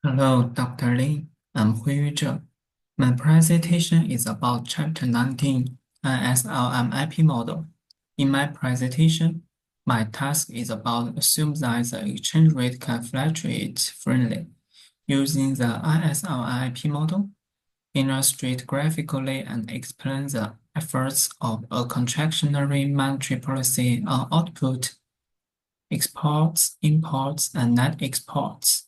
Hello, Dr. Lin. I'm HUI YUZHE. My presentation is about Chapter 19, ISLM model. In my presentation, my task is about assume that the exchange rate can fluctuate freely using the ISLM model, illustrate graphically and explain the efforts of a contractionary monetary policy on output, exports, imports, and net exports.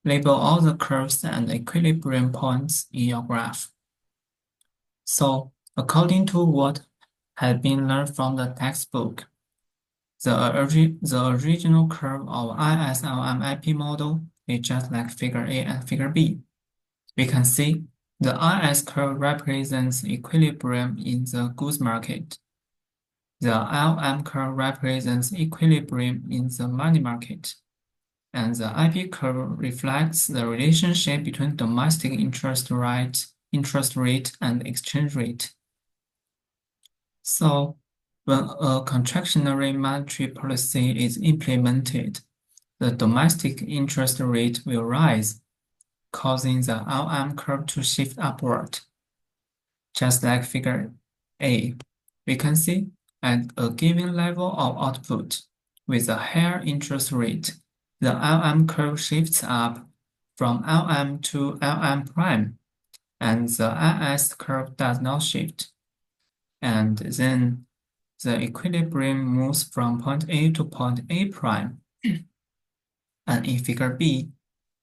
Label all the curves and equilibrium points in your graph. So, according to what had been learned from the textbook, the original curve of ISLM model is just like figure A and figure B. We can see the IS curve represents equilibrium in the goods market. The LM curve represents equilibrium in the money market. And the IP curve reflects the relationship between domestic interest rate, and exchange rate. So, when a contractionary monetary policy is implemented, the domestic interest rate will rise, causing the LM curve to shift upward. Just like figure A, we can see at a given level of output with a higher interest rate, the LM curve shifts up from LM to LM prime, and the IS curve does not shift. And then the equilibrium moves from point A to point A prime. And in figure B,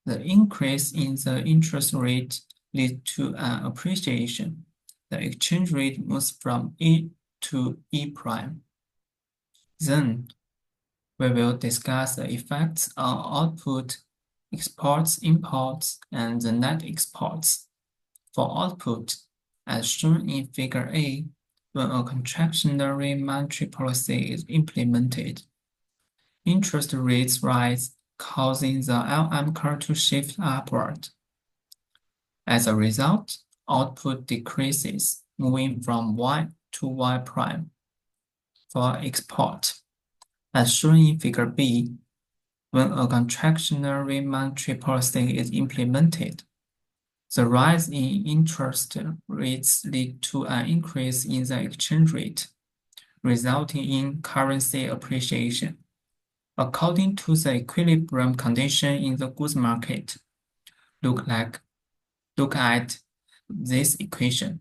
the increase in the interest rate leads to an appreciation. The exchange rate moves from E to E prime. Then we will discuss the effects on output, exports, imports, and the net exports. For output, as shown in figure A, when a contractionary monetary policy is implemented, interest rates rise, causing the LM curve to shift upward. As a result, output decreases, moving from Y to Y prime. For export, as shown in figure B, when a contractionary monetary policy is implemented, the rise in interest rates lead to an increase in the exchange rate, resulting in currency appreciation. According to the equilibrium condition in the goods market, look at this equation.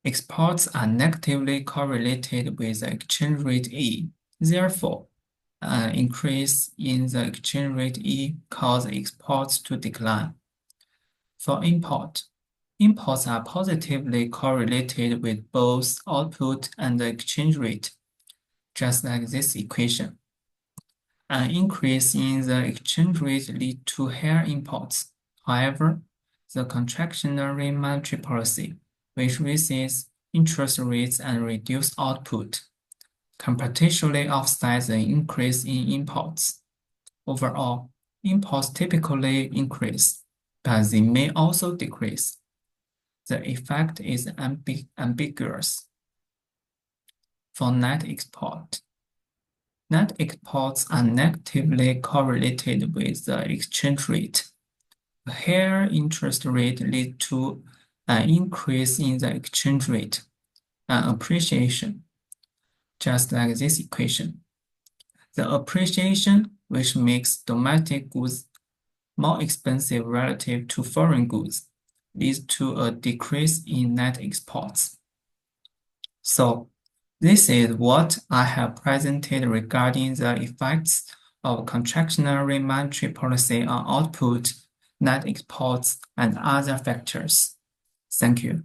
Exports are negatively correlated with the exchange rate E. Therefore, an increase in the exchange rate E causes exports to decline. For imports are positively correlated with both output and the exchange rate, just like this equation. An increase in the exchange rate leads to higher imports. However, the contractionary monetary policy, which raises interest rates and reduces output, can potentially offset the increase in imports. Overall, imports typically increase, but they may also decrease. The effect is ambiguous. For net export, net exports are negatively correlated with the exchange rate. A higher interest rate leads to an increase in the exchange rate, an appreciation, just like this equation. The appreciation, which makes domestic goods more expensive relative to foreign goods, leads to a decrease in net exports. So, this is what I have presented regarding the effects of contractionary monetary policy on output, net exports, and other factors. Thank you.